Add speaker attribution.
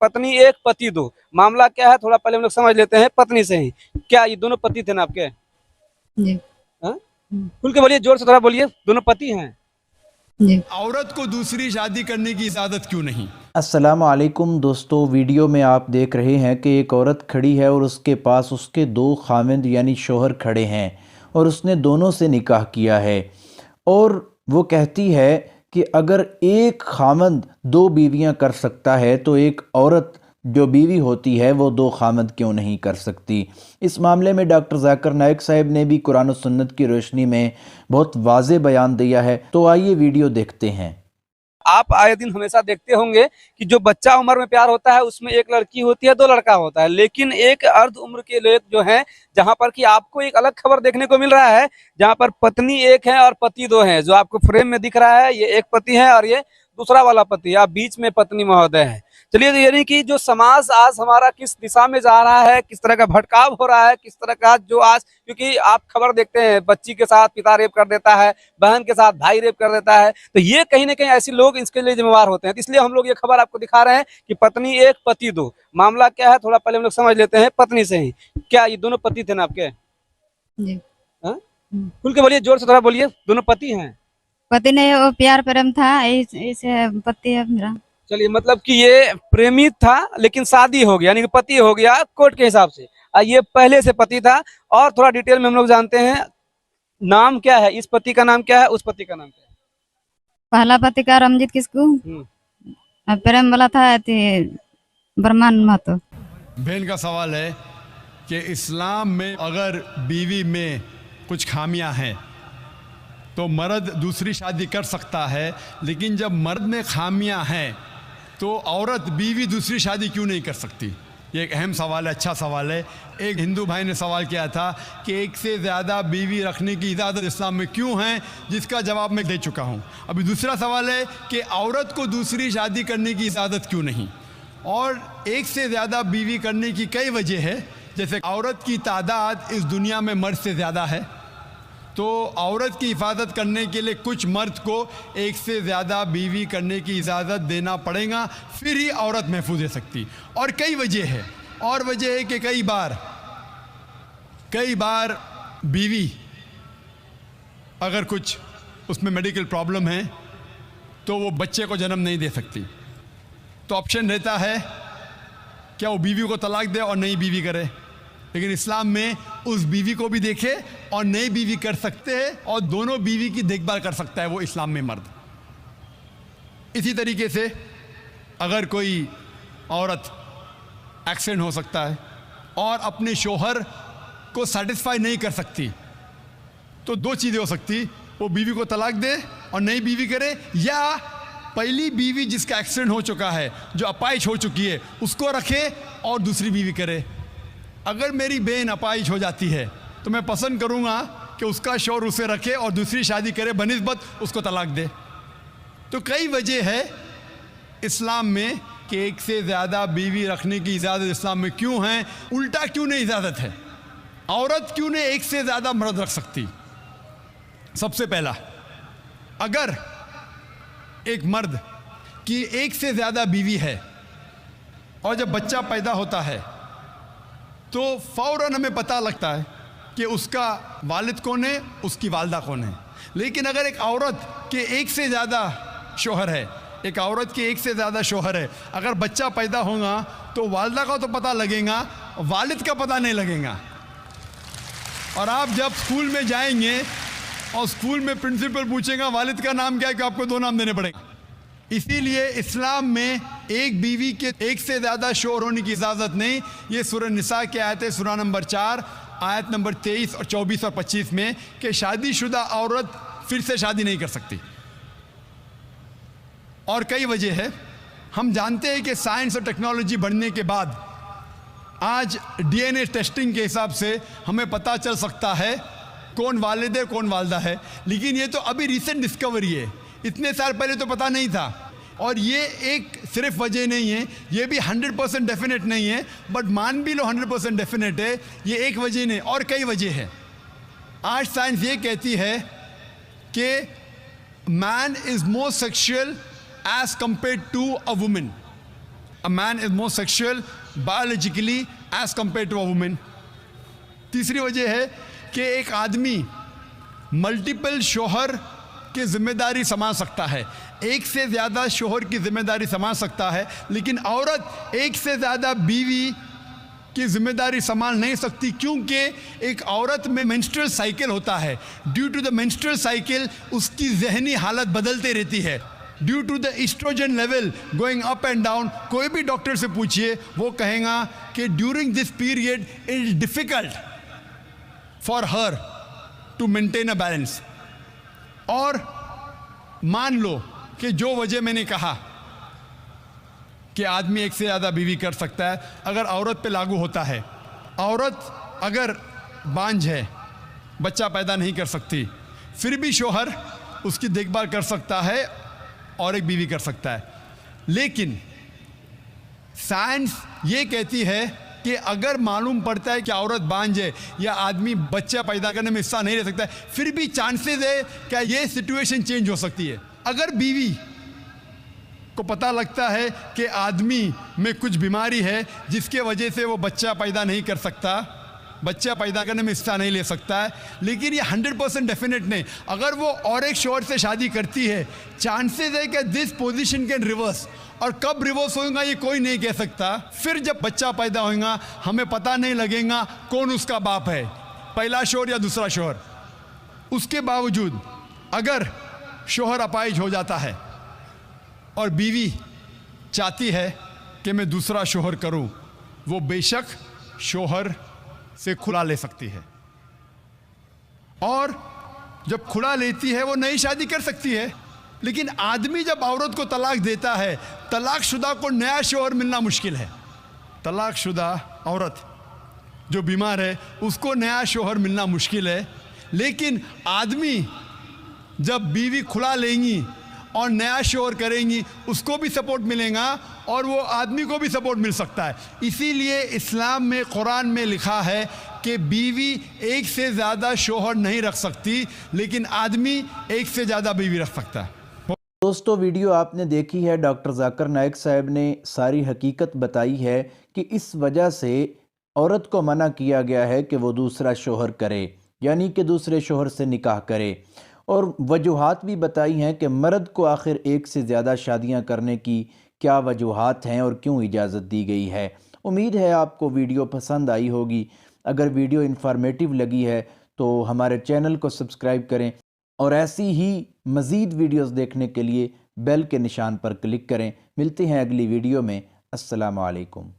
Speaker 1: पत्नी एक पति दो, मामला क्या है थोड़ा पहले हम लोग समझ लेते हैं पत्नी से ही। क्या ये दोनों पति थे ना आपके?
Speaker 2: जी।
Speaker 1: हाँ? खुल के बोलिए, जोर से थोड़ा बोलिए, दोनों पति हैं।
Speaker 2: जी।
Speaker 3: औरत को दूसरी शादी करने की इजाज़त क्यों नहीं?
Speaker 4: अस्सलाम वालेकुम दोस्तों, वीडियो में आप देख रहे हैं कि एक औरत खड़ी है और उसके पास उसके दो खाविंद यानी शोहर खड़े हैं और उसने दोनों से निकाह किया है। और वो कहती है कि अगर एक खाविंद दो बीवियां कर सकता है तो एक औरत जो बीवी होती है वो दो खाविंद क्यों नहीं कर सकती। इस मामले में डॉक्टर जाकिर नाइक साहब ने भी कुरान और सुन्नत की रोशनी में बहुत वाज़े बयान दिया है। तो आइए वीडियो देखते हैं।
Speaker 1: आप आए दिन हमेशा देखते होंगे कि जो बच्चा उम्र में प्यार होता है उसमें एक लड़की होती है, दो लड़का होता है, लेकिन एक अर्ध उम्र के लोग जो हैं जहां पर कि आपको एक अलग खबर देखने को मिल रहा है, जहां पर पत्नी एक है और पति दो हैं। जो आपको फ्रेम में दिख रहा है ये एक पति है और ये दूसरा वाला पति, आप बीच में पत्नी महोदय है। चलिए, तो यानी कि जो समाज आज हमारा किस दिशा में जा रहा है, किस तरह का भटकाव हो रहा है, किस तरह का जो आज, क्योंकि आप खबर देखते हैं बच्ची के साथ पिता रेप कर देता है, बहन के साथ भाई रेप कर देता है, तो ये कहीं ना कहीं ऐसे लोग इसके लिए जिम्मेवार होते हैं। तो इसलिए हम लोग ये खबर आपको दिखा रहे हैं कि पत्नी एक पति दो, मामला क्या है थोड़ा पहले हम लोग समझ लेते हैं पत्नी से ही। क्या ये दोनों पति थे ना आपके?
Speaker 2: जी।
Speaker 1: हाँ? खुल के बोलिए, जोर से थोड़ा बोलिए, दोनों पति हैं।
Speaker 2: पति ने वो प्यार प्रेम था, ऐसे पति है मेरा।
Speaker 1: चलिए, मतलब कि ये प्रेमी था लेकिन शादी हो गया, यानी कि पति हो गया कोर्ट के हिसाब से। ये पहले से पति था। और थोड़ा डिटेल में हम लोग जानते हैं, नाम क्या है इस पति का, नाम क्या है, उस पति का नाम क्या है?
Speaker 2: पहला पति का रमजीत किसको, और प्रेम वाला था ब्रह्मांड महतो।
Speaker 3: बहन का सवाल है कि इस्लाम में अगर बीवी में कुछ खामियां हैं तो मर्द दूसरी शादी कर सकता है, लेकिन जब मर्द में खामियां हैं तो औरत बीवी दूसरी शादी क्यों नहीं कर सकती? ये एक अहम सवाल है, अच्छा सवाल है। एक हिंदू भाई ने सवाल किया था कि एक से ज़्यादा बीवी रखने की इजाज़त इस्लाम में क्यों है, जिसका जवाब मैं दे चुका हूँ। अभी दूसरा सवाल है कि औरत को दूसरी शादी करने की इजाज़त क्यों नहीं। और एक से ज़्यादा बीवी करने की कई वजह है, जैसे औरत की तादाद इस दुनिया में मर्द से ज़्यादा है, तो औरत की हिफाजत करने के लिए कुछ मर्द को एक से ज़्यादा बीवी करने की इजाज़त देना पड़ेगा, फिर ही औरत महफूज रह सकती। और कई वजह है, और वजह है कि कई बार बीवी अगर कुछ उसमें मेडिकल प्रॉब्लम है तो वो बच्चे को जन्म नहीं दे सकती, तो ऑप्शन रहता है क्या वो बीवी को तलाक दे और नई बीवी करे। लेकिन इस्लाम में उस बीवी को भी देखे और नई बीवी कर सकते हैं और दोनों बीवी की देखभाल कर सकता है वो इस्लाम में मर्द। इसी तरीके से अगर कोई औरत एक्सीडेंट हो सकता है और अपने शोहर को सेटिस्फाई नहीं कर सकती, तो दो चीज़ें हो सकती, वो बीवी को तलाक दे और नई बीवी करे, या पहली बीवी जिसका एक्सीडेंट हो चुका है, जो अपाहिज हो चुकी है, उसको रखे और दूसरी बीवी करे। अगर मेरी बहन अपाहिज हो जाती है तो मैं पसंद करूँगा कि उसका शौहर उसे रखे और दूसरी शादी करे बनिस्बत उसको तलाक दे। तो कई वजह है इस्लाम में कि एक से ज़्यादा बीवी रखने की इजाज़त इस्लाम में क्यों है, उल्टा क्यों नहीं इजाज़त है। औरत क्यों नहीं एक से ज़्यादा मर्द रख सकती? सबसे पहला, अगर एक मर्द की एक से ज़्यादा बीवी है और जब बच्चा पैदा होता है तो फ़ौरन हमें पता लगता है कि उसका वालिद कौन है, उसकी वालदा कौन है। लेकिन अगर एक औरत के एक से ज़्यादा शौहर है, एक औरत के एक से ज़्यादा शौहर है, अगर बच्चा पैदा होगा तो वालदा का तो पता लगेगा, वालिद का पता नहीं लगेगा। और आप जब स्कूल में जाएंगे और स्कूल में प्रिंसिपल पूछेगा वालिद का नाम क्या है, कि आपको दो नाम देने पड़ेंगे। इसीलिए इस्लाम में एक बीवी के एक से ज़्यादा शौहर होने की इजाज़त नहीं। ये सूरह निसा की आयत है, सूरह नंबर 4 आयत नंबर 23 और 24 और 25 में, कि शादीशुदा औरत फिर से शादी नहीं कर सकती। और कई वजह है। हम जानते हैं कि साइंस और टेक्नोलॉजी बढ़ने के बाद आज डीएनए टेस्टिंग के हिसाब से हमें पता चल सकता है कौन वालिद है कौन वालदा है, लेकिन ये तो अभी रिसेंट डिस्कवरी है, इतने साल पहले तो पता नहीं था। और ये एक सिर्फ वजह नहीं है, ये भी 100% डेफिनेट नहीं है, बट मान भी लो 100% डेफिनेट है, ये एक वजह नहीं, और कई वजह है। आज साइंस ये कहती है कि man is more sexual as compared to a women. a man is more sexual biologically as compared to a woman. तीसरी वजह है कि एक आदमी मल्टीपल शोहर की जिम्मेदारी संभाल सकता है, एक से ज़्यादा शोहर की जिम्मेदारी संभाल सकता है, लेकिन औरत एक से ज़्यादा बीवी की जिम्मेदारी संभाल नहीं सकती, क्योंकि एक औरत में मेंस्ट्रुअल साइकिल होता है। Due to the menstrual cycle उसकी जहनी हालत बदलते रहती है, due to the estrogen level going up and down. कोई भी डॉक्टर से पूछिए, वो कहेगा कि during this period it is difficult for her to maintain a balance. और मान लो कि जो वजह मैंने कहा कि आदमी एक से ज़्यादा बीवी कर सकता है, अगर औरत पे लागू होता है, औरत अगर बांझ है, बच्चा पैदा नहीं कर सकती, फिर भी शोहर उसकी देखभाल कर सकता है और एक बीवी कर सकता है। लेकिन साइंस ये कहती है कि अगर मालूम पड़ता है कि औरत बांझ है या आदमी बच्चा पैदा करने में हिस्सा नहीं ले सकता है, फिर भी चांसेस है कि ये सिचुएशन चेंज हो सकती है। अगर बीवी को पता लगता है कि आदमी में कुछ बीमारी है जिसके वजह से वो बच्चा पैदा नहीं कर सकता, बच्चा पैदा करने में हिस्सा नहीं ले सकता है, लेकिन ये 100% डेफिनेट नहीं। अगर वो और एक शोहर से शादी करती है, चांसेस है कि दिस पोजीशन कैन रिवर्स, और कब रिवर्स होगा ये कोई नहीं कह सकता। फिर जब बच्चा पैदा होगा हमें पता नहीं लगेगा कौन उसका बाप है, पहला शोहर या दूसरा शोहर। उसके बावजूद अगर शोहर अपाहिज हो जाता है और बीवी चाहती है कि मैं दूसरा शोहर करूं, वो बेशक शोहर से खुला ले सकती है, और जब खुला लेती है वो नई शादी कर सकती है। लेकिन आदमी जब औरत को तलाक देता है, तलाकशुदा को नया शोहर मिलना मुश्किल है। तलाकशुदा औरत जो बीमार है उसको नया शोहर मिलना मुश्किल है, लेकिन आदमी जब बीवी खुला लेंगी और नया शोहर करेंगी उसको भी सपोर्ट मिलेगा और वो आदमी को भी सपोर्ट मिल सकता है। इसीलिए इस्लाम में, कुरान में लिखा है कि बीवी एक से ज़्यादा शोहर नहीं रख सकती, लेकिन आदमी एक से ज़्यादा बीवी रख सकता है।
Speaker 4: दोस्तों, वीडियो आपने देखी है, डॉक्टर जाकिर नाइक साहब ने सारी हकीकत बताई है कि इस वजह से औरत को मना किया गया है कि वो दूसरा शोहर करे, यानी कि दूसरे शोहर से निकाह करे, और वजूहात भी बताई हैं कि मर्द को आखिर एक से ज़्यादा शादियां करने की क्या वजूहात हैं और क्यों इजाज़त दी गई है। उम्मीद है आपको वीडियो पसंद आई होगी। अगर वीडियो इन्फॉर्मेटिव लगी है तो हमारे चैनल को सब्सक्राइब करें और ऐसी ही मज़ीद वीडियोस देखने के लिए बेल के निशान पर क्लिक करें। मिलते हैं अगली वीडियो में। अस्सलामु अलैकुम।